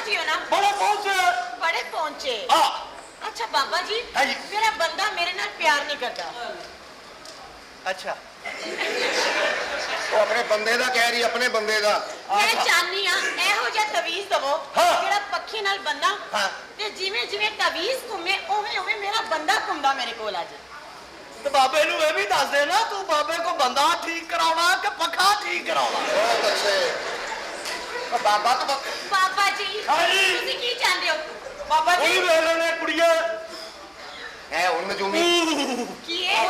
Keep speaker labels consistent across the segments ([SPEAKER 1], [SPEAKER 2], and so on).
[SPEAKER 1] जी हो ना?
[SPEAKER 2] बड़े पहुंचे।
[SPEAKER 1] बड़े पहुंचे। अच्छा बाबा जी,
[SPEAKER 2] हाँ जी।
[SPEAKER 1] मेरा बंदा मेरे नाल प्यार नहीं करता।
[SPEAKER 2] अच्छा
[SPEAKER 3] ਉਹ ਆਪਣੇ ਬੰਦੇ ਦਾ ਕਹਿ ਰਹੀ, ਆਪਣੇ ਬੰਦੇ ਦਾ।
[SPEAKER 1] मैं चाहनी हाँ ਇਹੋ ਜਿਹਾ ਤਵੀਜ਼ ਦਵੋ ਜਿਹੜਾ ਪੱਖੀ ਨਾਲ ਬੰਨਾ ਤੇ ਜਿਵੇਂ ਜਿਵੇਂ ਤਵੀਜ਼ ਘੁੰਮੇ ਉਵੇਂ ਉਵੇਂ ਮੇਰਾ ਬੰਦਾ ਘੁੰਮਦਾ ਮੇਰੇ ਕੋਲ ਆ ਜਾਏ।
[SPEAKER 2] तो बाबे नू ये भी दस देना तू बाबे को बंदा ठीक कराना कि पखा ठीक कराना।
[SPEAKER 3] ਬਹੁਤ ਅੱਛੇ। ਬਾਬਾ ਤੋਂ
[SPEAKER 1] ਬਾਬਾ ਜੀ
[SPEAKER 2] हाँ जी।
[SPEAKER 1] ਤੁਸੀਂ ਕੀ ਚਾਹੁੰਦੇ ਹੋ? ਬਾਬਾ
[SPEAKER 2] ਉਹਨੂੰ
[SPEAKER 1] ਜੀ
[SPEAKER 2] ਵੇਖ ਲੈਣੇ ਕੁੜੀਆਂ
[SPEAKER 3] ਹੈ ਹੁਣ ਨਜੂਮੀ
[SPEAKER 1] ਕੀ ਹੈ?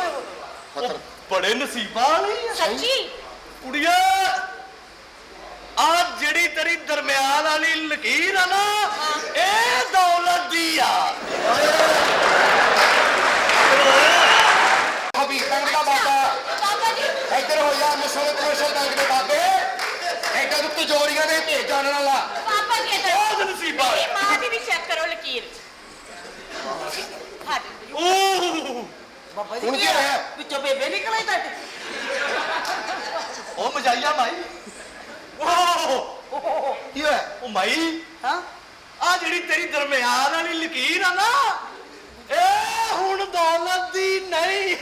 [SPEAKER 3] ਖਤਰ।
[SPEAKER 2] ਬੜੇ ਨਸੀਬਾਂ ਵਾਲੀ ਆ।
[SPEAKER 1] ਸੱਚੀ?
[SPEAKER 2] ਕੁੜੀਆਂ ਆ ਜਿਹੜੀ ਤੇਰੀ ਦਰਮਿਆਨ ਵਾਲੀ ਲਕੀਰ ਆ ਨਾ ਇਹ ਦੌਲਤ ਦੀ ਆ।
[SPEAKER 3] ਹਬੀਬ ਬੈਂਕ ਦਾ ਬਾਬਾ
[SPEAKER 1] ਬਾਬਾ ਜੀ
[SPEAKER 3] ਇੱਧਰ ਹੋ ਜਾ। ਮਿਸਰ ਕਮਰਸ਼ਲ ਬੈਂਕ ਦੇ ਬਾਬੇ ਇੱਧਰ ਤੂੰ ਤਿਜੋਰੀਆਂ ਦੇ ਭੇਜ ਜਾਣ ਵਾਲਾ।
[SPEAKER 1] ਬਾਬਾ ਜੀ ਇੱਧਰ
[SPEAKER 2] ਬਹੁਤ ਨਸੀਬਾਂ
[SPEAKER 1] ਮੇਰੀ ਮਾਂ ਦੀ ਵੀ ਚੈੱਕ ਕਰੋ ਲਕੀਰ। ਹਾਂ ਜੀ।
[SPEAKER 2] ਓਹ
[SPEAKER 1] ਬਾਬਾ
[SPEAKER 3] ਹੁਣ ਕੀ ਹੋਇਆ?
[SPEAKER 1] ਵਿੱਚੋਂ ਬੇਬੇ ਨਿਕਲ ਆਈ ਤੁਹਾਡੀ।
[SPEAKER 2] ਉਹ ਮਜਾਈਆ ਮਾਈ। ਓਹ
[SPEAKER 3] ਕੀ ਹੋਇਆ?
[SPEAKER 2] ਉਹ ਮਾਈ
[SPEAKER 1] ਹਾਂ
[SPEAKER 2] ਆ ਜਿਹੜੀ ਤੇਰੀ ਦਰਮਿਆਨ ਵਾਲੀ ਲਕੀਰ ਆ ਨਾ ਇਹ ਹੁਣ ਦੌਲਤ ਦੀ ਨਹੀਂ।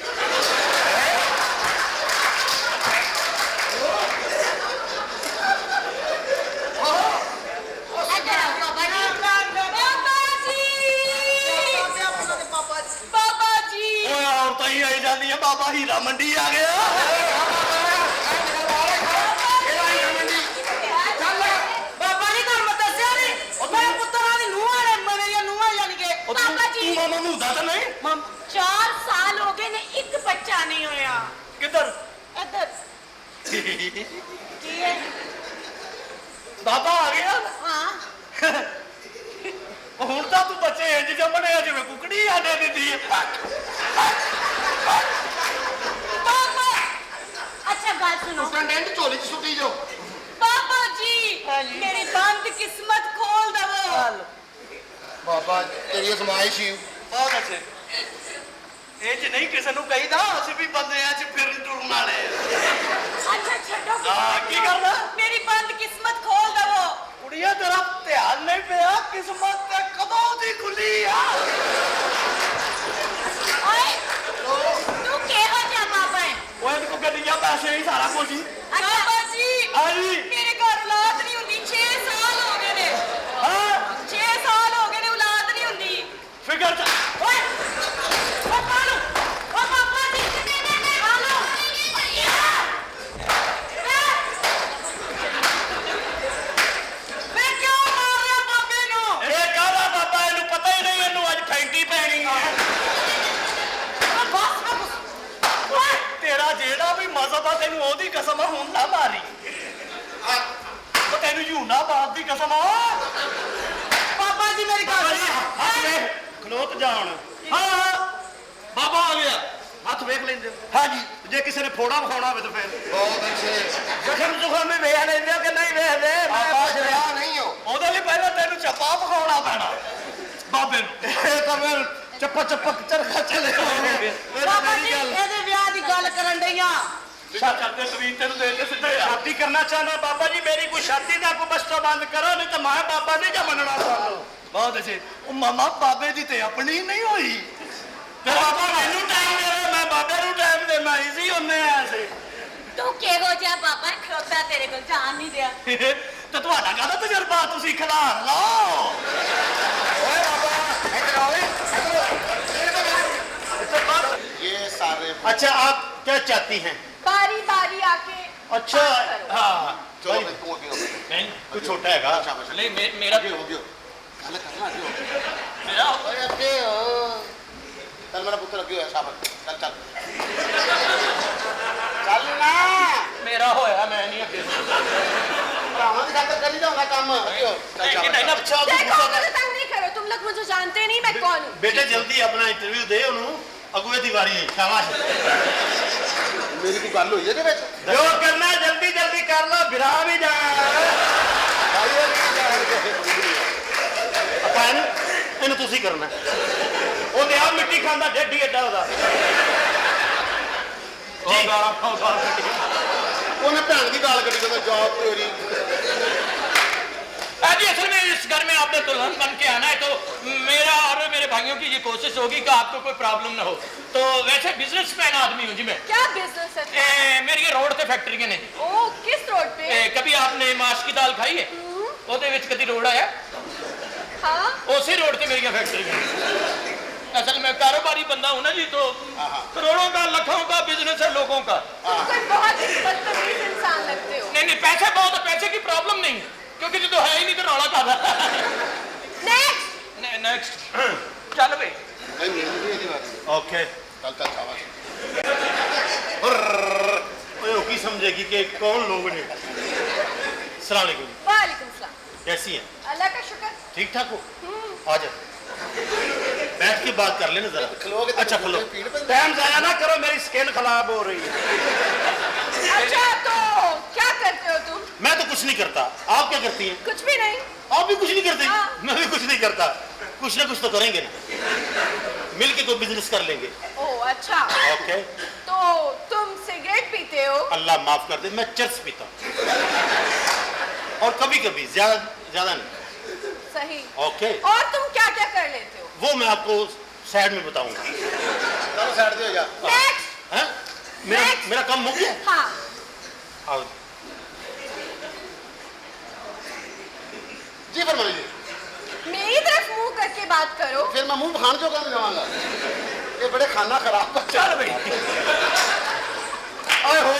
[SPEAKER 1] ਇੱਧਰ ਆਓ ਬਾਬਾ ਜੀ। ਬਾਬਾ ਜੀ ਬਾਬਾ ਜੀ
[SPEAKER 2] ਓਏ ਔਰਤਾਂ ਹੀ ਆਈ ਜਾਂਦੀਆਂ ਬਾਬਾ ਹੀਰਾ ਮੰਡੀ ਆ ਗਿਆ।
[SPEAKER 1] ਬਾਬਾ ਜੀ ਤੁਹਾਨੂੰ ਦੱਸਿਆ ਨਹੀਂ ਮੇਰੇ ਪੁੱਤਰਾਂ ਦੀ ਨੂੰਹਾਂ ਨੇ ਮੇਰੀਆਂ ਨੂੰਹਾਂ ਯਾਨੀ ਕਿ ਬਾਬਾ ਜੀ
[SPEAKER 2] ਤੂੰ ਮਾਮਾ ਹੁੰਦਾ ਤਾਂ ਨਹੀਂ?
[SPEAKER 1] 4 ਸਾਲ ਹੋ ਗਏ ਨੇ ਇੱਕ ਬੱਚਾ ਨਹੀਂ ਹੋਇਆ।
[SPEAKER 2] ਕਿੱਧਰ?
[SPEAKER 1] ਇੱਧਰ ਕੀ ਹੈ?
[SPEAKER 2] ਬਾਬਾ ਆ ਗਿਆ।
[SPEAKER 1] ਹਾਂ
[SPEAKER 2] ਹੁਣ ਤਾਂ ਤੂੰ ਬੱਚੇ ਇੰਜ ਜੰਮਣੇ ਆ ਜਿਵੇਂ ਕੁਕੜੀ ਆਡੇ ਦਿੰਦੀ ਹੈ।
[SPEAKER 1] ਬਾਬਾ ਅੱਛਾ ਗੱਲ ਸੁਣੋ
[SPEAKER 3] ਕੰਟੈਂਟ ਝੋਲੀ ਚ ਸੁੱਟੀ ਜੋ।
[SPEAKER 1] ਬਾਬਾ ਜੀ ਮੇਰੀ ਬੰਦ ਕਿਸਮਤ ਖੋਲ ਦਵੋ।
[SPEAKER 3] ਬਾਬਾ ਤੇਰੀ ਅਜ਼ਮਾਇਸ਼ ਹੀ।
[SPEAKER 2] ਬਹੁਤ ਅੱਛੇ। ਇਹ ਚ ਨਹੀਂ ਕਿਸੇ ਨੂੰ ਕਹੀਦਾ ਅਸੀਂ ਵੀ ਬੰਦਿਆਂ ਚ ਫਿਰਨ ਟੁਰਨ ਵਾਲੇ ਆ।
[SPEAKER 1] ਅੱਛਾ ਛੱਡੋ
[SPEAKER 2] ਹਾਂ, ਕੀ ਕਰਨਾ?
[SPEAKER 1] ਮੇਰੀ ਬੰਦ ਕਿਸਮਤ ਖੋਲ ਦਵੋ।
[SPEAKER 2] ਕੁੜੀਆਂ ਤੇਰਾ ਧਿਆਨ ਨਹੀਂ ਪਿਆ ਕਿਸਮਤ ਤੇ ਕਦੋਂ ਦੀ ਖੁੱਲੀ ਆ।
[SPEAKER 1] ਓਏ ਤੂੰ ਕਿਹੋ ਜਿਹਾ ਬਾਬਾ ਹੈ?
[SPEAKER 2] ਓਏ ਤੂੰ ਗੱਡੀਆਂ ਪੈਸੇ ਹੀ ਸਾਰਾ ਕੁਝ ਹੀ।
[SPEAKER 1] ਬਾਬਾ ਜੀ
[SPEAKER 2] ਹਾਂਜੀ।
[SPEAKER 1] ਮੇਰੇ ਘਰ ਔਲਾਦ ਨਹੀਂ ਹੁੰਦੀ 6 ਸਾਲ ਹੋ ਗਏ ਨੇ।
[SPEAKER 2] ਹਾਂ
[SPEAKER 1] 6 ਸਾਲ ਹੋ ਗਏ ਨੇ ਔਲਾਦ ਨਹੀਂ ਹੁੰਦੀ।
[SPEAKER 2] ਫਿਕਰ ਚ
[SPEAKER 1] ਓਏ ਓ ਕਾਲੂ ਓ ਬਾਬਾ ਜੀ ਕਾਲੂ ਮੈਂ ਕਿਉਂ ਮਾਰ ਰਿਹਾ ਬਾਬੇ ਨੂੰ?
[SPEAKER 2] ਇਹ ਕਾਹਦਾ ਬਾਬਾ ਇਹਨੂੰ ਪਤਾ ਹੀ ਨਹੀਂ ਇਹਨੂੰ ਅੱਜ ਫੈਂਟੀ ਪੈਣੀ ਆ। ਓਏ ਤੇਰਾ ਜਿਹੜਾ ਵੀ ਮਜ਼ਹਬ ਆ ਤੈਨੂੰ ਉਹਦੀ ਕਸਮ ਆ ਹੁਣ ਨਾ ਮਾਰੀ। ਉਹ ਤੈਨੂੰ ਯੂਨਾ ਬਾਤ ਦੀ ਕਸਮ ਆ।
[SPEAKER 1] ਬਾਬਾ ਜੀ ਮੇਰੀ ਗੱਲ
[SPEAKER 2] ਹੱਥ ਵੇਖ ਖਲੋਤ ਜਾਣ। ਹਾਂ ਬਾਬਾ ਆ ਗਿਆ। ਹੱਥ ਵੇਖ ਲੈਂਦੇ ਹੋ? ਹਾਂਜੀ ਜੇ ਕਿਸੇ ਨੇ ਫੋੜਾ ਵਿਖਾਉਣਾ ਹੋਵੇ ਤਾਂ ਫਿਰ
[SPEAKER 3] ਬਹੁਤ ਅੱਛੇ।
[SPEAKER 2] ਜ਼ਖਮ ਜ਼ੁਖਮ ਵੀ ਵੇਖ ਲੈਂਦੇ ਹੋ ਕਿ ਨਹੀਂ ਵੇਖਦੇ?
[SPEAKER 3] ਬਾਬਾ ਜਰਾ ਨਹੀਂ ਹੋ।
[SPEAKER 2] ਉਹਦੇ ਲਈ ਪਹਿਲਾਂ ਤੈਨੂੰ ਚੱਪਾ ਵਿਖਾਉਣਾ ਪੈਣਾ ਬਾਬੇ ਨੂੰ। ਇਹ ਤਾਂ ਫਿਰ ਚੱਪਾ ਚੱਪਾ ਚਰਖਾ ਚਲੇ
[SPEAKER 1] ਬਾਬਾ ਜੀ ਇਹਦੇ ਵਿਆਹ ਦੀ ਗੱਲ ਕਰਨ ਡਈਆਂ।
[SPEAKER 2] ਕਰਦੇ ਤਵੀਤ ਤੈਨੂੰ ਦੇ ਕੇ ਸਿੱਧੇ ਸ਼ਾਦੀ ਕਰਨਾ ਚਾਹਨਾ ਬਾਬਾ ਜੀ ਮੇਰੀ ਕੋਈ ਸ਼ਾਦੀ ਦਾ ਕੋਈ ਬਸਤਾ ਬੰਦ ਕਰੋ ਨਹੀਂ ਤਾਂ ਮੈਂ ਬਾਬਾ ਨਹੀਂ ਜਾ ਮੰਨਣਾ ਤੁਹਾਨੂੰ। ਬਹੁਤ ਅੱਛੇ। ਉਹ ਮਾਮਾ ਬਾਬੇ ਦੀ ਤੇ ਆਪਣੀ ਨਹੀਂ ਹੋਈ ਤੇ ਬਾਬਾ ਮੈਨੂੰ ਟਾਈਮ ਦੇ ਮੈਂ ਬਾਬੇ ਨੂੰ ਟਾਈਮ ਦੇਣਾ ਸੀ ਉਹਨੇ ਆਇਆ ਸੀ।
[SPEAKER 1] ਤੂੰ ਕਿਹੋ ਜਿਹਾ ਬਾਬਾ ਖਲੋਤਾ ਤੇਰੇ ਕੋਲ ਜਾਣ ਨਹੀਂ ਦਿਆ।
[SPEAKER 2] ਤੇ ਤੁਹਾਡਾ ਕਾਹਦਾ ਤਜਰਬਾ ਤੁਸੀਂ ਖਿਲਾਰ ਲਓ।
[SPEAKER 3] ਓਏ ਬਾਬਾ ਇੱਧਰ ਆਓ। ये सारे
[SPEAKER 2] अच्छा आप क्या चाहती हैं?
[SPEAKER 1] बारी बारी आके
[SPEAKER 2] अच्छा हाँ
[SPEAKER 3] चलो मैं तू अगे हो।
[SPEAKER 2] नहीं तू छोटा है
[SPEAKER 3] शाबाश।
[SPEAKER 2] नहीं मेरा
[SPEAKER 3] अगे हो गयो। चल करना अगे हो।
[SPEAKER 2] मेरा
[SPEAKER 3] ओए अगे हो। चल मेरा पुत्र अगे हो शाबाश। चल चल चल ना।
[SPEAKER 2] मेरा होया मैं नहीं अगे
[SPEAKER 3] भरावां दी खातर करी जाऊंगा काम। अगे हो। चल
[SPEAKER 2] नहीं
[SPEAKER 3] शाबाश।
[SPEAKER 2] अच्छा
[SPEAKER 1] देखो मुझे तंग नहीं करो तुम लोग मुझे जानते नहीं मैं कौन हूँ।
[SPEAKER 2] बेटे जल्दी अपना इंटरव्यू दे उन्होंने अगुए दी वारी है शाबाश।
[SPEAKER 3] मेरी कोई गल होई है दे विच?
[SPEAKER 2] जो करना जल्दी जल्दी कर लो बिरा भी जा अपन ਇਹਨੂੰ ਤੁਸੀਂ ਕਰਨਾ। ਉਹਨੇ ਆ ਮਿੱਟੀ ਖਾਂਦਾ ਡੇਢੀ ਐਡਾ ਉਹਦਾ ਉਹ ਗਾਲਾਂ ਖਾਉਂਦਾ
[SPEAKER 3] ਉਹਨੇ ਭੈਣ ਦੀ ਗਾਲ ਕੱਢੀ ਕਹਿੰਦਾ ਜੌਬ ਤੇਰੀ।
[SPEAKER 4] जी असल में इस घर में आपने दुल्हन बन के आना है तो मेरा और मेरे भाइयों की ये कोशिश होगी कि आपको कोई प्रॉब्लम ना हो। तो वैसे बिजनेसमैन आदमी हूँ जी मैं।
[SPEAKER 5] क्या बिजनेस है?
[SPEAKER 4] मेरी रोड से फैक्ट्री ने जी।
[SPEAKER 5] ओ किस रोड पे?
[SPEAKER 4] कभी आपने माश की दाल खाई है? ਉਹਦੇ ਵਿੱਚ ਕਦੀ ਰੋਡ ਆਇਆ?
[SPEAKER 5] हाँ
[SPEAKER 4] उसी रोड पे मेरी फैक्ट्री है। असल में कारोबारी बंदा हूँ ना जी, तो करोड़ों का लाखों का बिजनेस है लोगों का।
[SPEAKER 5] तुम कोई बहुत ही बदतमीज इंसान लगते हो।
[SPEAKER 4] नहीं नहीं, पैसे बहुत है, पैसे की प्रॉब्लम नहीं, क्योंकि जो तो है ही नहीं तो रौला कादा।
[SPEAKER 5] नेक्स्ट
[SPEAKER 4] नेक्स्ट चल भाई।
[SPEAKER 3] नहीं मेरी भी यही बात है।
[SPEAKER 2] ओके
[SPEAKER 3] चल चल शाबाश।
[SPEAKER 2] ओए की समझेगी कि कौन लोग ने। अस्सलाम वालेकुम,
[SPEAKER 5] वालेकुम सलाम।
[SPEAKER 2] कैसी हैं?
[SPEAKER 5] अल्लाह का शुक्र।
[SPEAKER 2] ठीक ठाक हो? आ जाओ, बैठ के बात कर लेना जरा।
[SPEAKER 3] खलोगे तो
[SPEAKER 2] अच्छा खलो,
[SPEAKER 3] पीड़ पे
[SPEAKER 2] टाइम जाया ना करो, मेरी स्किन खराब हो रही है।
[SPEAKER 5] अच्छा तो क्या करते हो तुम?
[SPEAKER 2] मैं तो कुछ नहीं करता, आप क्या करती हैं?
[SPEAKER 5] कुछ भी नहीं।
[SPEAKER 2] आप भी कुछ नहीं करते?
[SPEAKER 5] हाँ।
[SPEAKER 2] मैं भी कुछ नहीं करता, कुछ ना कुछ तो करेंगे ना, मिल के कोई बिजनेस कर लेंगे।
[SPEAKER 5] ओह अच्छा।
[SPEAKER 2] ओके।
[SPEAKER 5] तो तुम सिगरेट पीते हो?
[SPEAKER 2] अल्लाह माफ कर दे, मैं चर्च पीता हूँ और कभी कभी, ज्यादा नहीं।
[SPEAKER 5] सही।
[SPEAKER 2] ओके।
[SPEAKER 5] और तुम क्या क्या कर लेते हो?
[SPEAKER 2] वो मैं आपको साइड में बताऊंगा।
[SPEAKER 3] चलो साइड दे हो जा।
[SPEAKER 5] नेक्स्ट।
[SPEAKER 2] हैं? मेरा
[SPEAKER 5] Next.
[SPEAKER 2] मेरा काम हो गया?
[SPEAKER 5] हाँ
[SPEAKER 2] आओ।
[SPEAKER 3] जी फरमाइए।
[SPEAKER 5] मेरी तरफ मुंह करके बात करो।
[SPEAKER 3] फिर मैं मुंह खान जो कर जाऊंगा, ये बड़े खाना खराब बच्चा।
[SPEAKER 2] चल भाई। ओए हो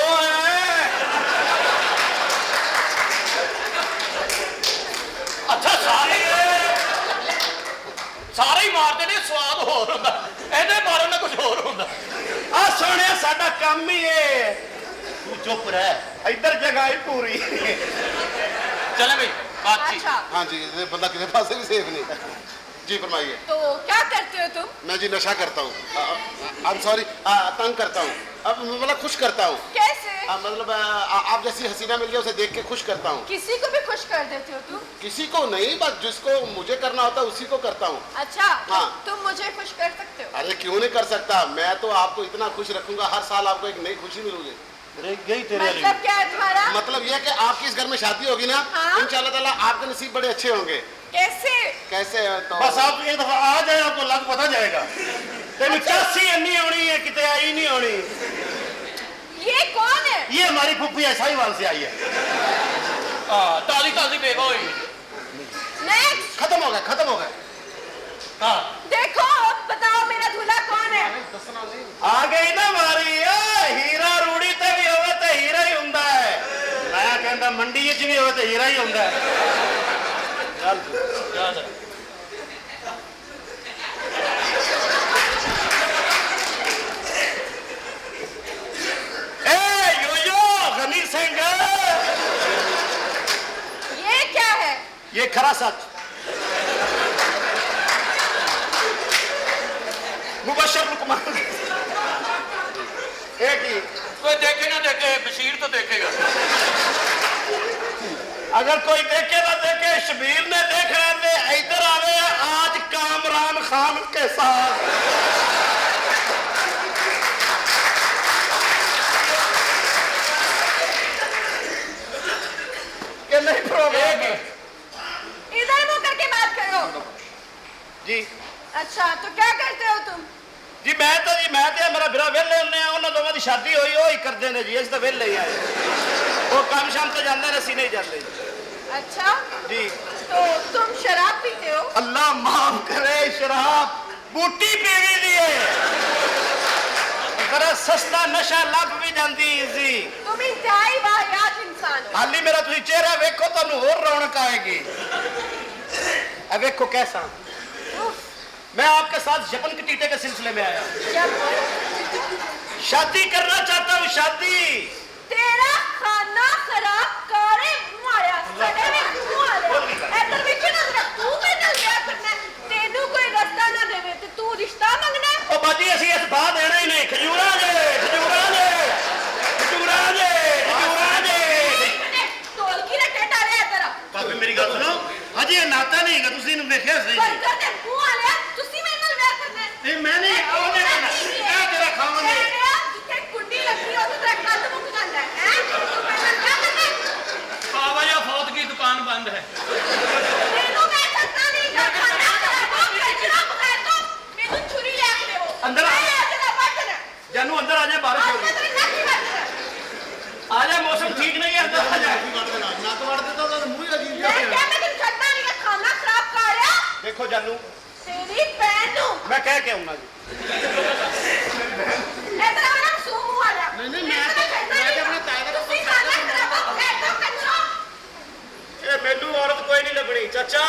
[SPEAKER 2] अच्छा,
[SPEAKER 4] ਸਾਰੇ ਹੀ ਮਾਰਦੇ ਨੇ, ਸਵਾਦ ਹੋਰ ਹੁੰਦਾ, ਇਹਦੇ ਮਾਰਨ ਨਾਲ ਕੁਝ ਹੋਰ ਹੁੰਦਾ।
[SPEAKER 2] ਆ ਸੋਹਣਿਆ, ਸਾਡਾ ਕੰਮ ਹੀ ਏ। ਤੂੰ ਚੁੱਪ ਰਹਿ, ਇੱਧਰ ਜਗ੍ਹਾ ਹੀ ਪੂਰੀ।
[SPEAKER 4] चले भाई बातचीत।
[SPEAKER 5] अच्छा
[SPEAKER 3] हाँ जी, ये बंदा किसी पास से भी सेफ नहीं। जी फरमाइए।
[SPEAKER 5] तो क्या करते हो तुम?
[SPEAKER 3] मैं जी नशा करता हूँ। आई एम सॉरी, तंग करता हूँ, अब मतलब खुश करता हूँ।
[SPEAKER 5] कैसे?
[SPEAKER 3] मतलब आप जैसी हसीना मिल गया उसे देख के खुश करता हूँ।
[SPEAKER 5] किसी को भी खुश कर देते हो तुम?
[SPEAKER 3] किसी को नहीं, बस जिसको मुझे करना होता है उसी को करता हूँ।
[SPEAKER 5] अच्छा
[SPEAKER 3] हाँ।
[SPEAKER 5] तुम मुझे खुश कर सकते हो?
[SPEAKER 3] अरे क्यों नहीं कर सकता, मैं तो आपको इतना खुश रखूंगा, हर साल आपको एक नई खुशी मिलोगी।
[SPEAKER 2] गई तेरे वाली।
[SPEAKER 5] मतलब क्या है तुम्हारा?
[SPEAKER 3] मतलब यह कि आपकी इस घर में शादी होगी ना,
[SPEAKER 5] हाँ।
[SPEAKER 3] इंशाल्लाह ताला आपके नसीब बड़े अच्छे होंगे।
[SPEAKER 5] कैसे?
[SPEAKER 3] कैसे तो
[SPEAKER 2] बस आप एक दफा आ जाए, आपको लग पता जाएगा। तेन चासी अन्नी आनी है, कितने आई नहीं आनी।
[SPEAKER 5] ये कौन है?
[SPEAKER 2] ये हमारी फुफी है, साहिवाल से आई है।
[SPEAKER 4] हाँ, ताजी ताजी बेवा हुई।
[SPEAKER 5] नेक्स्ट।
[SPEAKER 3] खत्म हो गए, खत्म हो गए।
[SPEAKER 4] हाँ
[SPEAKER 5] देखो अब बताओ मेरा दूल्हा कौन है?
[SPEAKER 2] आ गई ना मारी, हीरा रूड़ी ते भी होवे ते हीरा ही हुंदा है। मैं कहंदा मंडी विच भी होवे ते हीरा ही हुंदा है। चल
[SPEAKER 4] याद है।
[SPEAKER 2] ए यो गनी सिंह,
[SPEAKER 5] ये क्या है?
[SPEAKER 2] ये खरा सच। मुबशर लुकमान। एक ही,
[SPEAKER 4] कोई देखे ना देखे, बशीर तो देखेगा।
[SPEAKER 2] अगर कोई देखे ना देखे, शबीर ने देखना है। इधर आवे आज कामरान खान के साथ। कि नहीं प्रोग्राम?
[SPEAKER 5] इधर मुंह करके बात करो।
[SPEAKER 2] जी
[SPEAKER 5] अच्छा तो क्या करते हो तुम?
[SPEAKER 2] जी मैं तो मेरा बिरा वेले होने उन्होंने दोवां दी शादी होई, वो ही करते ने जी, इस तो वेले ही आए। वो काम शाम तो जाते ने, असीं नहीं जाते
[SPEAKER 5] अच्छा
[SPEAKER 2] जी।
[SPEAKER 5] तो तुम शराब पीते हो?
[SPEAKER 2] अल्लाह माफ करे, शराब बूटी पीवी दी है, अगर सस्ता नशा लग भी जाती जी।
[SPEAKER 5] तुम इंतहाई वाहियात इंसान हो।
[SPEAKER 2] हाली मेरा तुम चेहरा वेखो, तुहानू होर रौनक आएगी। अब वेखो कैसा
[SPEAKER 5] उफ,
[SPEAKER 2] मैं आपके साथ जपन के टीटे के सिलसिले में आया।
[SPEAKER 5] क्या बोल-
[SPEAKER 2] शादी करना चाहता हूँ, शादी।
[SPEAKER 5] तेरा खाना खराब करे माया सड़े में मुंह आया ऐतर विच ना तेरा तू मेरे नाल ब्याह करना है, तेनू कोई रास्ता ना देवे ते तू रिश्ता मंगना है।
[SPEAKER 2] ओ बाजी असी इस बाह देना ही नहीं, खजूरा जे खजूरा जे खजूरा जे खजूरा जे।
[SPEAKER 5] ढोलकी ने टेटा ले तेरा
[SPEAKER 2] भाभी मेरी गल सुनो, हजी ये नाता नहीं है, तुसी इन्हू वेखिया सही जी।
[SPEAKER 5] बंकर दे मुंह आया तुसी मेरे नाल ब्याह करना है।
[SPEAKER 2] नहीं मैं नहीं, ओने करना, ए तेरा खावन दे।
[SPEAKER 5] जिथे कुंडी लगी हो तो तेरा कद मुक जांदा है।
[SPEAKER 2] अंदर आ जाए बारिश हो
[SPEAKER 5] ਮੈਂ
[SPEAKER 2] गई
[SPEAKER 5] ਤੇਰੀ ਨੱਕ ਹੀ ਵੱਢ ਦੇਣਾ।
[SPEAKER 2] आ जा मौसम ठीक नहीं है अंदर आ जा
[SPEAKER 3] ਨੱਕ ਵੜ ਦਿੱਤਾ ਤਾਂ ਮੂੰਹ ਹੀ ਅਜੀਬ
[SPEAKER 5] ਮੈਂ ਕਿਹਾ ਮੈਂ ਤੈਨੂੰ ਛੱਡਣਾ ਨਹੀਂ ਗਾ, ਖਾਣਾ ਖਰਾਬ ਕਰ ਰਿਹਾ
[SPEAKER 3] ਦੇਖੋ ਜਾਨੂ
[SPEAKER 5] ਤੇਰੀ ਭੈਣ ਨੂੰ।
[SPEAKER 3] ਮੈਂ ਕਹਿ ਕੇ ਆਉਣਾ ਜੀ
[SPEAKER 5] ਇੱਧਰ ਆ ਨਾ ਸੂ ਮੂੰਹ ਆ ਜਾ।
[SPEAKER 3] ਨਹੀਂ,
[SPEAKER 5] ਮੈਂ ਤੇ ਆਪਣੇ ਤਾਏ ਦਾ ਤੁਸੀਂ ਖਾਣਾ ਖਰਾਬ ਹੋ ਗਿਆ ਤਾਂ ਕੰਜਰੋ।
[SPEAKER 3] ਇਹ ਮੈਨੂੰ ਔਰਤ ਕੋਈ ਨਹੀਂ ਲੱਭਣੀ ਚਾਚਾ